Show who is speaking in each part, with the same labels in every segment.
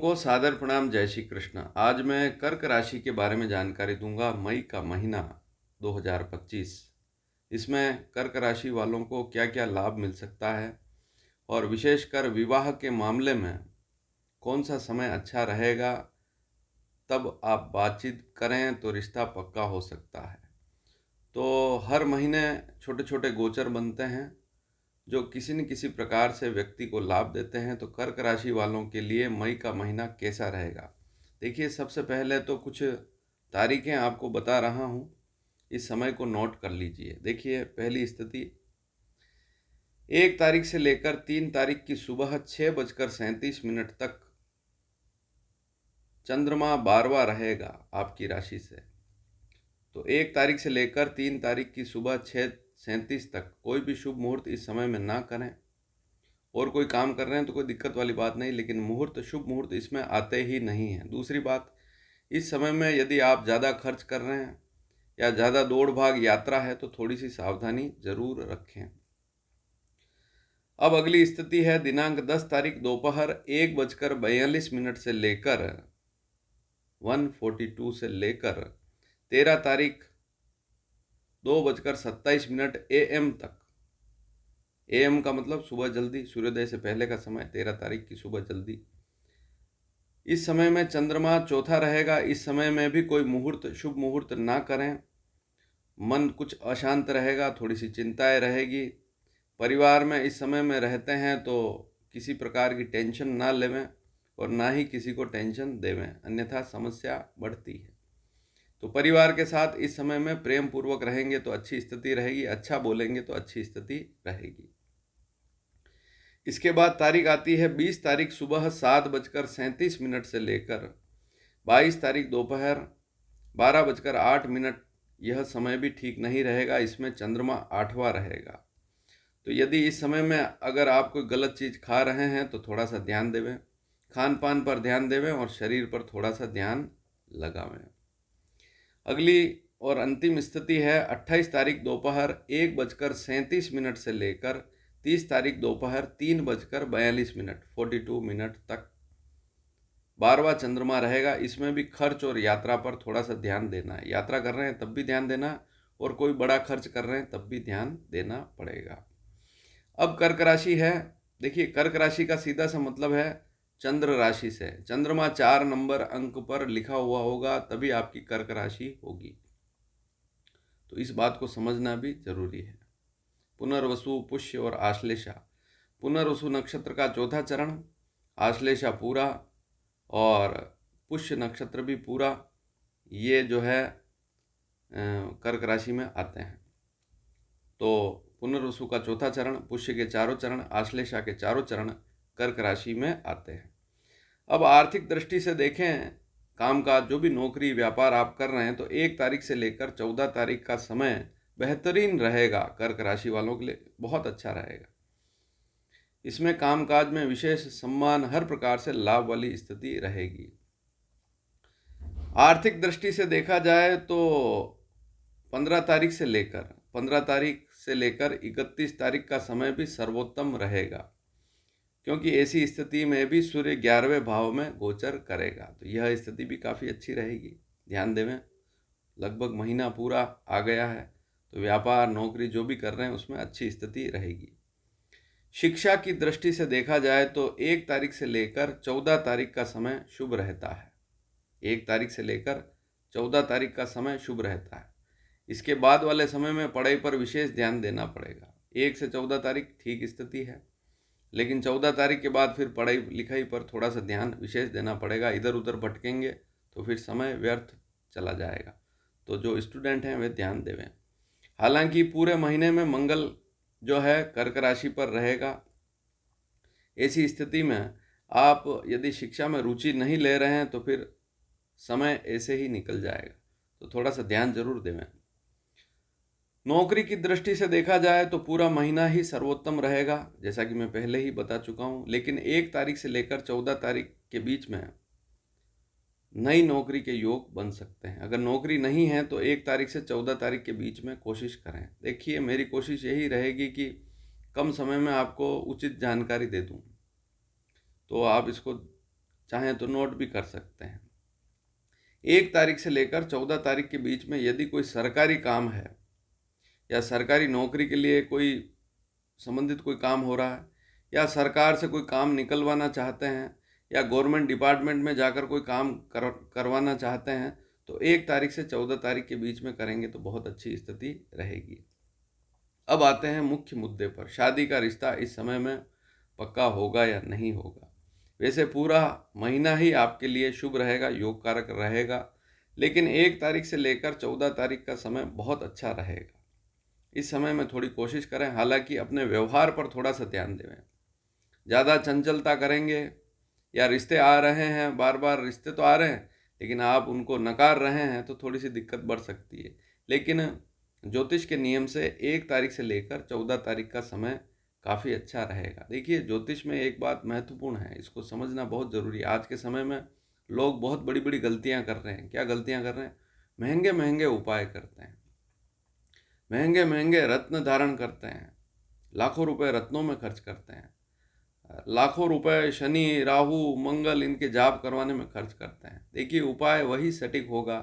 Speaker 1: को सादर प्रणाम, जय श्री कृष्ण। आज मैं कर्क राशि के बारे में जानकारी दूंगा। मई का महीना 2025, इसमें कर्क राशि वालों को क्या क्या लाभ मिल सकता है और विशेषकर विवाह के मामले में कौन सा समय अच्छा रहेगा, तब आप बातचीत करें तो रिश्ता पक्का हो सकता है। तो हर महीने छोटे छोटे गोचर बनते हैं जो किसी न किसी प्रकार से व्यक्ति को लाभ देते हैं। तो कर्क राशि वालों के लिए मई का महीना कैसा रहेगा, देखिए। सबसे पहले तो कुछ तारीखें आपको बता रहा हूँ, इस समय को नोट कर लीजिए। देखिए, पहली स्थिति 1 तारीख से लेकर 3 तारीख की सुबह 6:37 तक चंद्रमा 12वां रहेगा आपकी राशि से। तो 1 तारीख से लेकर 3 तारीख की सुबह 6:37 तक कोई भी शुभ मुहूर्त इस समय में ना करें। और कोई काम कर रहे हैं तो कोई दिक्कत वाली बात नहीं, लेकिन मुहूर्त, शुभ मुहूर्त इसमें आते ही नहीं हैं। दूसरी बात, इस समय में यदि आप ज़्यादा खर्च कर रहे हैं या ज़्यादा दौड़ भाग यात्रा है तो थोड़ी सी सावधानी ज़रूर रखें। अब अगली स्थिति है दिनांक 10 तारीख दोपहर 1:42 से लेकर 1:42 से लेकर 13 तारीख 2:27 AM तक। AM का मतलब सुबह जल्दी, सूर्योदय से पहले का समय, 13 तारीख की सुबह जल्दी। इस समय में चंद्रमा चौथा रहेगा। इस समय में भी कोई मुहूर्त, शुभ मुहूर्त ना करें। मन कुछ अशांत रहेगा, थोड़ी सी चिंताएं रहेगी। परिवार में इस समय में रहते हैं तो किसी प्रकार की टेंशन ना लेवें और ना ही किसी को टेंशन देवें, अन्यथा समस्या बढ़ती है। तो परिवार के साथ इस समय में प्रेम पूर्वक रहेंगे तो अच्छी स्थिति रहेगी, अच्छा बोलेंगे तो अच्छी स्थिति रहेगी। इसके बाद तारीख आती है 20 तारीख सुबह 7:37 से लेकर 22 तारीख दोपहर 12:08। यह समय भी ठीक नहीं रहेगा, इसमें चंद्रमा 8वां रहेगा। तो यदि इस समय में अगर आप कोई गलत चीज़ खा रहे हैं तो थोड़ा सा ध्यान देवें, खान पान पर ध्यान देवें और शरीर पर थोड़ा सा ध्यान लगावें। अगली और अंतिम स्थिति है 28 तारीख दोपहर 1:37 से लेकर 30 तारीख दोपहर 3:42 42 तक 12वां चंद्रमा रहेगा। इसमें भी खर्च और यात्रा पर थोड़ा सा ध्यान देना है। यात्रा कर रहे हैं तब भी ध्यान देना, और कोई बड़ा खर्च कर रहे हैं तब भी ध्यान देना पड़ेगा। अब कर्क राशि है। देखिए, कर्क राशि का सीधा सा मतलब है चंद्र राशि से। चंद्रमा 4 नंबर अंक पर लिखा हुआ होगा तभी आपकी कर्क राशि होगी, तो इस बात को समझना भी जरूरी है। पुनर्वसु, पुष्य और आश्लेषा। पुनर्वसु नक्षत्र का चौथा चरण, आश्लेषा पूरा और पुष्य नक्षत्र भी पूरा, ये जो है कर्क राशि में आते हैं। तो पुनर्वसु का चौथा चरण, पुष्य के चारों चरण, आश्लेषा के चारों चरण कर्क राशि में आते हैं। अब आर्थिक दृष्टि से देखें, कामकाज, जो भी नौकरी व्यापार आप कर रहे हैं, तो 1 तारीख से लेकर 14 तारीख का समय बेहतरीन रहेगा। कर्क राशि वालों के लिए बहुत अच्छा रहेगा। इसमें कामकाज में विशेष सम्मान, हर प्रकार से लाभ वाली स्थिति रहेगी। आर्थिक दृष्टि से देखा जाए तो 15 तारीख से लेकर 31 तारीख का समय भी सर्वोत्तम रहेगा, क्योंकि ऐसी स्थिति में भी सूर्य 11वें भाव में गोचर करेगा। तो यह स्थिति भी काफ़ी अच्छी रहेगी, ध्यान देवें। लगभग महीना पूरा आ गया है, तो व्यापार, नौकरी जो भी कर रहे हैं उसमें अच्छी स्थिति रहेगी। शिक्षा की दृष्टि से देखा जाए तो 1 तारीख से लेकर 14 तारीख का समय शुभ रहता है। 1 तारीख से लेकर 14 तारीख का समय शुभ रहता है। इसके बाद वाले समय में पढ़ाई पर विशेष ध्यान देना पड़ेगा। 1 से 14 तारीख ठीक स्थिति है, लेकिन 14 तारीख के बाद फिर पढ़ाई लिखाई पर थोड़ा सा ध्यान विशेष देना पड़ेगा। इधर उधर भटकेंगे तो फिर समय व्यर्थ चला जाएगा। तो जो स्टूडेंट हैं वे ध्यान देवें। हालांकि पूरे महीने में मंगल जो है कर्क राशि पर रहेगा। ऐसी स्थिति में आप यदि शिक्षा में रुचि नहीं ले रहे हैं तो फिर समय ऐसे ही निकल जाएगा, तो थोड़ा सा ध्यान जरूर देवें। नौकरी की दृष्टि से देखा जाए तो पूरा महीना ही सर्वोत्तम रहेगा, जैसा कि मैं पहले ही बता चुका हूँ। लेकिन 1 तारीख से लेकर 14 तारीख के बीच में नई नौकरी के योग बन सकते हैं। अगर नौकरी नहीं है तो 1 तारीख से 14 तारीख के बीच में कोशिश करें। देखिए, मेरी कोशिश यही रहेगी कि कम समय में आपको उचित जानकारी दे दूँ, तो आप इसको चाहें तो नोट भी कर सकते हैं। 1 तारीख से लेकर 14 तारीख के बीच में यदि कोई सरकारी काम है या सरकारी नौकरी के लिए कोई संबंधित कोई काम हो रहा है या सरकार से कोई काम निकलवाना चाहते हैं या गवर्नमेंट डिपार्टमेंट में जाकर कोई काम करवाना चाहते हैं, तो 1 तारीख से 14 तारीख के बीच में करेंगे तो बहुत अच्छी स्थिति रहेगी। अब आते हैं मुख्य मुद्दे पर, शादी का रिश्ता इस समय में पक्का होगा या नहीं होगा। वैसे पूरा महीना ही आपके लिए शुभ रहेगा, योग कारक रहेगा, लेकिन 1 तारीख से लेकर 14 तारीख का समय बहुत अच्छा रहेगा। इस समय में थोड़ी कोशिश करें, हालांकि अपने व्यवहार पर थोड़ा सा ध्यान दें। ज़्यादा चंचलता करेंगे या रिश्ते आ रहे हैं, बार बार रिश्ते तो आ रहे हैं लेकिन आप उनको नकार रहे हैं, तो थोड़ी सी दिक्कत बढ़ सकती है। लेकिन ज्योतिष के नियम से 1 तारीख से लेकर 14 तारीख का समय काफ़ी अच्छा रहेगा। देखिए, ज्योतिष में एक बात महत्वपूर्ण है, इसको समझना बहुत ज़रूरी है। आज के समय में लोग बहुत बड़ी बड़ी गलतियां कर रहे हैं। क्या गलतियां कर रहे हैं? महंगे महंगे उपाय करते हैं, महंगे महंगे रत्न धारण करते हैं, लाखों रुपए रत्नों में खर्च करते हैं, लाखों रुपए शनि राहु मंगल इनके जाप करवाने में खर्च करते हैं। देखिए, उपाय वही सटीक होगा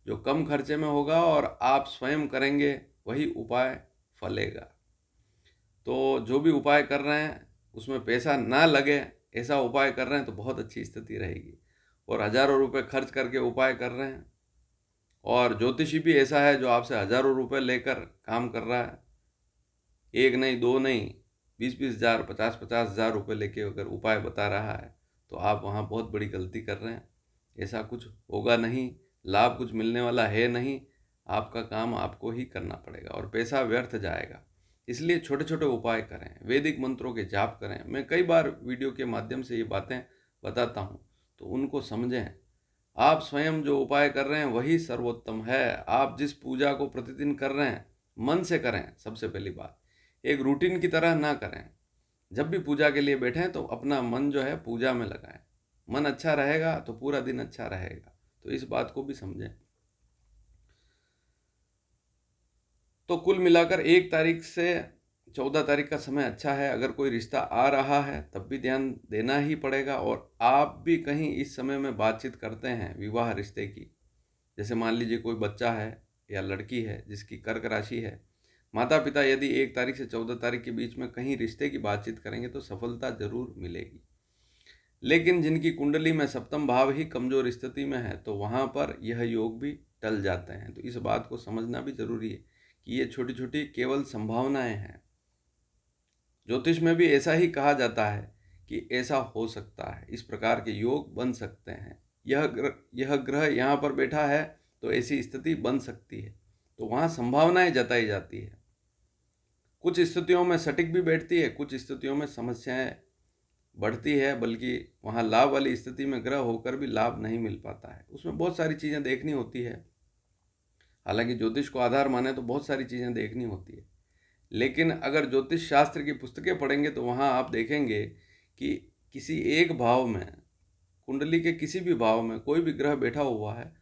Speaker 1: जो कम खर्चे में होगा और आप स्वयं करेंगे, वही उपाय फलेगा। तो जो भी उपाय कर रहे हैं उसमें पैसा ना लगे, ऐसा उपाय कर रहे हैं तो बहुत अच्छी स्थिति रहेगी। और हज़ारों रुपए खर्च करके उपाय कर रहे हैं, और ज्योतिषी भी ऐसा है जो आपसे हज़ारों रुपए लेकर काम कर रहा है, एक नहीं दो नहीं 20-20 हज़ार 50-50 हज़ार रुपये लेके अगर उपाय बता रहा है, तो आप वहाँ बहुत बड़ी गलती कर रहे हैं। ऐसा कुछ होगा नहीं, लाभ कुछ मिलने वाला है नहीं, आपका काम आपको ही करना पड़ेगा और पैसा व्यर्थ जाएगा। इसलिए छोटे छोटे उपाय करें, वैदिक मंत्रों के जाप करें। मैं कई बार वीडियो के माध्यम से ये बातें बताता हूँ, तो उनको समझें। आप स्वयं जो उपाय कर रहे हैं वही सर्वोत्तम है। आप जिस पूजा को प्रतिदिन कर रहे हैं मन से करें। सबसे पहली बात, एक रूटीन की तरह ना करें। जब भी पूजा के लिए बैठें तो अपना मन जो है पूजा में लगाएं। मन अच्छा रहेगा तो पूरा दिन अच्छा रहेगा, तो इस बात को भी समझें। तो कुल मिलाकर 1 तारीख से 14 तारीख का समय अच्छा है। अगर कोई रिश्ता आ रहा है तब भी ध्यान देना ही पड़ेगा। और आप भी कहीं इस समय में बातचीत करते हैं विवाह रिश्ते की, जैसे मान लीजिए कोई बच्चा है या लड़की है जिसकी कर्क राशि है, माता पिता यदि 1 तारीख से 14 तारीख के बीच में कहीं रिश्ते की बातचीत करेंगे तो सफलता जरूर मिलेगी। लेकिन जिनकी कुंडली में सप्तम भाव ही कमजोर स्थिति में है तो वहाँ पर यह योग भी टल जाते हैं। तो इस बात को समझना भी जरूरी है कि ये छोटी छोटी केवल संभावनाएं हैं। ज्योतिष में भी ऐसा ही कहा जाता है कि ऐसा हो सकता है, इस प्रकार के योग बन सकते हैं। यह ग्रह यहाँ पर बैठा है तो ऐसी स्थिति बन सकती है, तो वहाँ संभावनाएं जताई जाती है। कुछ स्थितियों में सटीक भी बैठती है, कुछ स्थितियों में समस्याएं बढ़ती है, बल्कि वहाँ लाभ वाली स्थिति में ग्रह होकर भी लाभ नहीं मिल पाता है। उसमें बहुत सारी चीज़ें देखनी होती है। हालांकि ज्योतिष को आधार माने तो बहुत सारी चीज़ें देखनी होती है, लेकिन अगर ज्योतिष शास्त्र की पुस्तकें पढ़ेंगे तो वहाँ आप देखेंगे कि किसी एक भाव में, कुंडली के किसी भी भाव में कोई भी ग्रह बैठा हुआ है,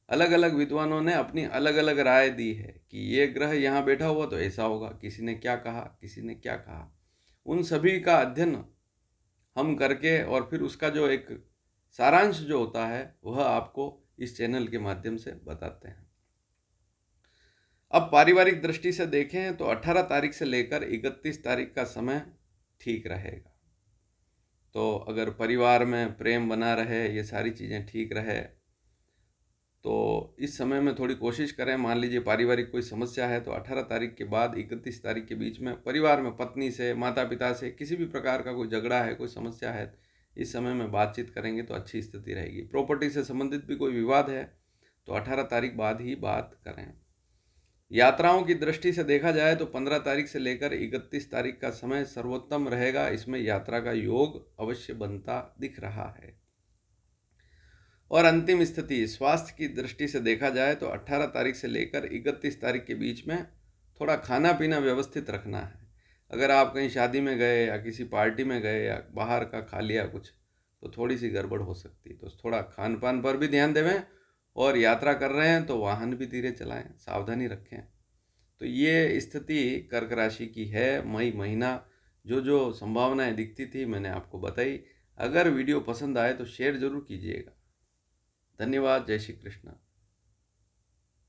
Speaker 1: अलग अलग विद्वानों ने अपनी अलग अलग राय दी है कि ये ग्रह यहाँ बैठा हुआ तो ऐसा होगा। किसी ने क्या कहा, किसी ने क्या कहा, उन सभी का अध्ययन हम करके और फिर उसका जो एक सारांश जो होता है वह आपको इस चैनल के माध्यम से बताते हैं। अब पारिवारिक दृष्टि से देखें तो 18 तारीख से लेकर 31 तारीख का समय ठीक रहेगा। तो अगर परिवार में प्रेम बना रहे, ये सारी चीज़ें ठीक रहे, तो इस समय में थोड़ी कोशिश करें। मान लीजिए पारिवारिक कोई समस्या है तो 18 तारीख के बाद 31 तारीख के बीच में परिवार में पत्नी से, माता पिता से किसी भी प्रकार का कोई झगड़ा है, कोई समस्या है, इस समय में बातचीत करेंगे तो अच्छी स्थिति रहेगी। प्रॉपर्टी से संबंधित भी कोई विवाद है तो 18 तारीख बाद ही बात करें। यात्राओं की दृष्टि से देखा जाए तो 15 तारीख से लेकर 31 तारीख का समय सर्वोत्तम रहेगा। इसमें यात्रा का योग अवश्य बनता दिख रहा है। और अंतिम स्थिति स्वास्थ्य की दृष्टि से देखा जाए तो 18 तारीख से लेकर 31 तारीख के बीच में थोड़ा खाना पीना व्यवस्थित रखना है। अगर आप कहीं शादी में गए या किसी पार्टी में गए या बाहर का खा लिया कुछ, तो थोड़ी सी गड़बड़ हो सकती है। तो थोड़ा खान पान पर भी ध्यान देवें, और यात्रा कर रहे हैं तो वाहन भी धीरे चलाएं, सावधानी रखें। तो ये स्थिति कर्क राशि की है। मई महीना जो जो संभावनाएं दिखती थी मैंने आपको बताई। अगर वीडियो पसंद आए तो शेयर ज़रूर कीजिएगा। धन्यवाद। जय श्री कृष्ण।